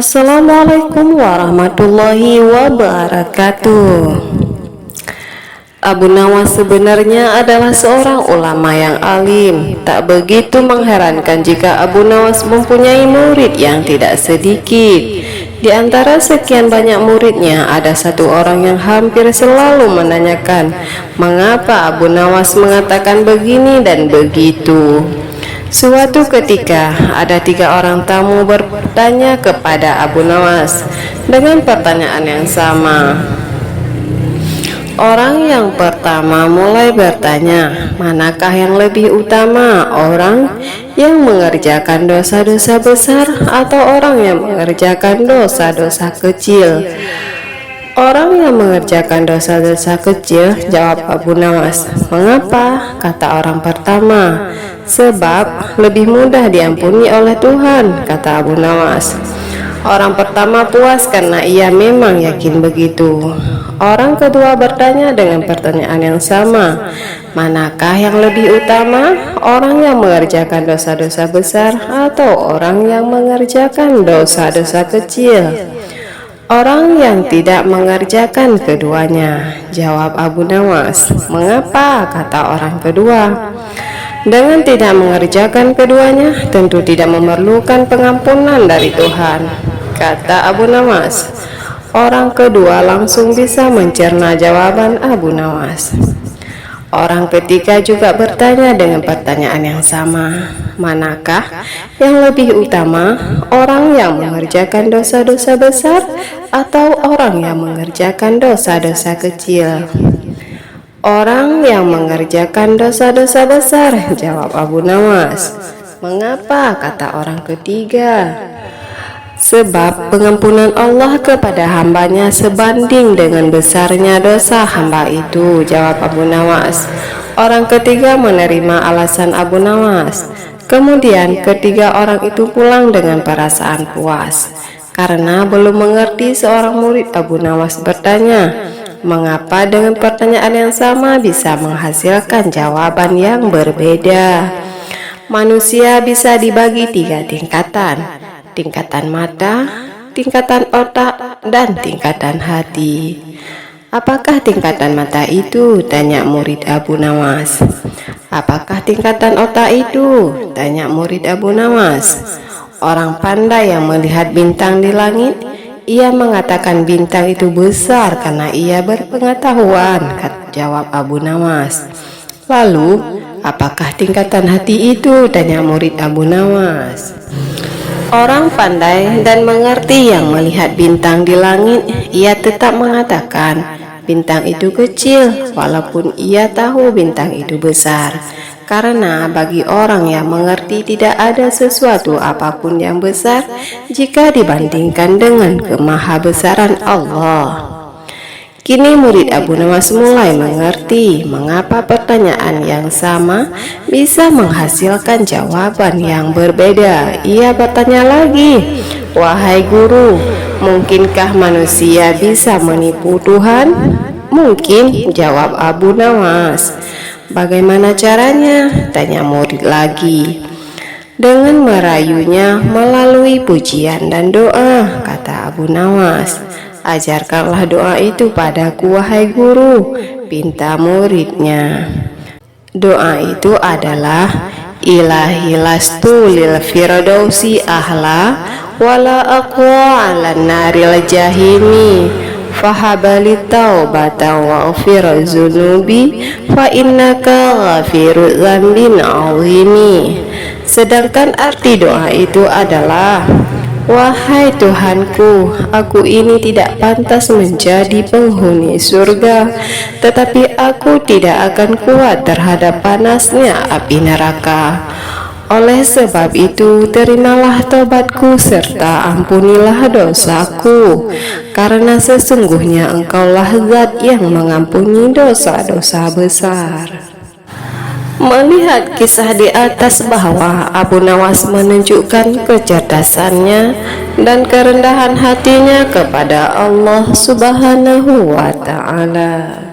Assalamualaikum warahmatullahi wabarakatuh. Abu Nawas sebenarnya adalah seorang ulama yang alim. Tak begitu mengherankan jika Abu Nawas mempunyai murid yang tidak sedikit. Di antara sekian banyak muridnya, ada satu orang yang hampir selalu menanyakan mengapa Abu Nawas mengatakan begini dan begitu. Suatu ketika, ada 3 orang tamu bertanya kepada Abu Nawas dengan pertanyaan yang sama. Orang yang pertama mulai bertanya, manakah yang lebih utama, orang yang mengerjakan dosa-dosa besar atau orang yang mengerjakan dosa-dosa kecil? Orang yang mengerjakan dosa-dosa kecil, jawab Abu Nawas. Mengapa? Kata orang pertama. Sebab lebih mudah diampuni oleh Tuhan, kata Abu Nawas. Orang pertama puas karena ia memang yakin begitu. Orang kedua bertanya dengan pertanyaan yang sama. Manakah yang lebih utama, orang yang mengerjakan dosa-dosa besar atau orang yang mengerjakan dosa-dosa kecil? Orang yang tidak mengerjakan keduanya, jawab Abu Nawas. Mengapa? Kata orang kedua. Dengan tidak mengerjakan keduanya, tentu tidak memerlukan pengampunan dari Tuhan, kata Abu Nawas. Orang kedua langsung bisa mencerna jawaban Abu Nawas. Orang ketiga juga bertanya dengan pertanyaan yang sama. Manakah yang lebih utama, orang yang mengerjakan dosa-dosa besar atau orang yang mengerjakan dosa-dosa kecil? Orang yang mengerjakan dosa-dosa besar, jawab Abu Nawas. Mengapa? Kata orang ketiga. Sebab pengampunan Allah kepada hambanya sebanding dengan besarnya dosa hamba itu, jawab Abu Nawas. Orang ketiga menerima alasan Abu Nawas. Kemudian ketiga orang itu pulang dengan perasaan puas. Karena belum mengerti, seorang murid Abu Nawas bertanya, mengapa dengan pertanyaan yang sama bisa menghasilkan jawaban yang berbeda? Manusia bisa dibagi 3 tingkatan. Tingkatan mata, tingkatan otak, dan tingkatan hati. Apakah tingkatan mata itu? Tanya murid Abu Nawas. Apakah tingkatan otak itu? Tanya murid Abu Nawas. Orang pandai yang melihat bintang di langit, ia mengatakan bintang itu besar karena ia berpengetahuan, jawab Abu Nawas. Lalu, apakah tingkatan hati itu? Tanya murid Abu Nawas. Orang pandai dan mengerti yang melihat bintang di langit, ia tetap mengatakan bintang itu kecil walaupun ia tahu bintang itu besar. Karena bagi orang yang mengerti tidak ada sesuatu apapun yang besar jika dibandingkan dengan kemahabesaran Allah. Kini murid Abu Nawas mulai mengerti mengapa pertanyaan yang sama bisa menghasilkan jawaban yang berbeda. Ia bertanya lagi, wahai guru, mungkinkah manusia bisa menipu Tuhan? Mungkin, jawab Abu Nawas. Bagaimana caranya? Tanya murid lagi. Dengan merayunya melalui pujian dan doa, kata Abu Nawas. Ajarkanlah doa itu padaku, wahai guru, pinta muridnya. Doa itu adalah, Ilahi lastu lil firdausi ahla wala aqwa ala naril jahimi fahabali taubata wa ufir zunubi fa innaka ghafiru dzambin azimi. Sedangkan arti doa itu adalah, wahai Tuhanku, aku ini tidak pantas menjadi penghuni surga, tetapi aku tidak akan kuat terhadap panasnya api neraka. Oleh sebab itu, terimalah tobatku serta ampunilah dosaku, karena sesungguhnya Engkaulah Zat yang mengampuni dosa-dosa besar. Melihat kisah di atas bahwa Abu Nawas menunjukkan kecerdasannya dan kerendahan hatinya kepada Allah Subhanahu wa Ta'ala.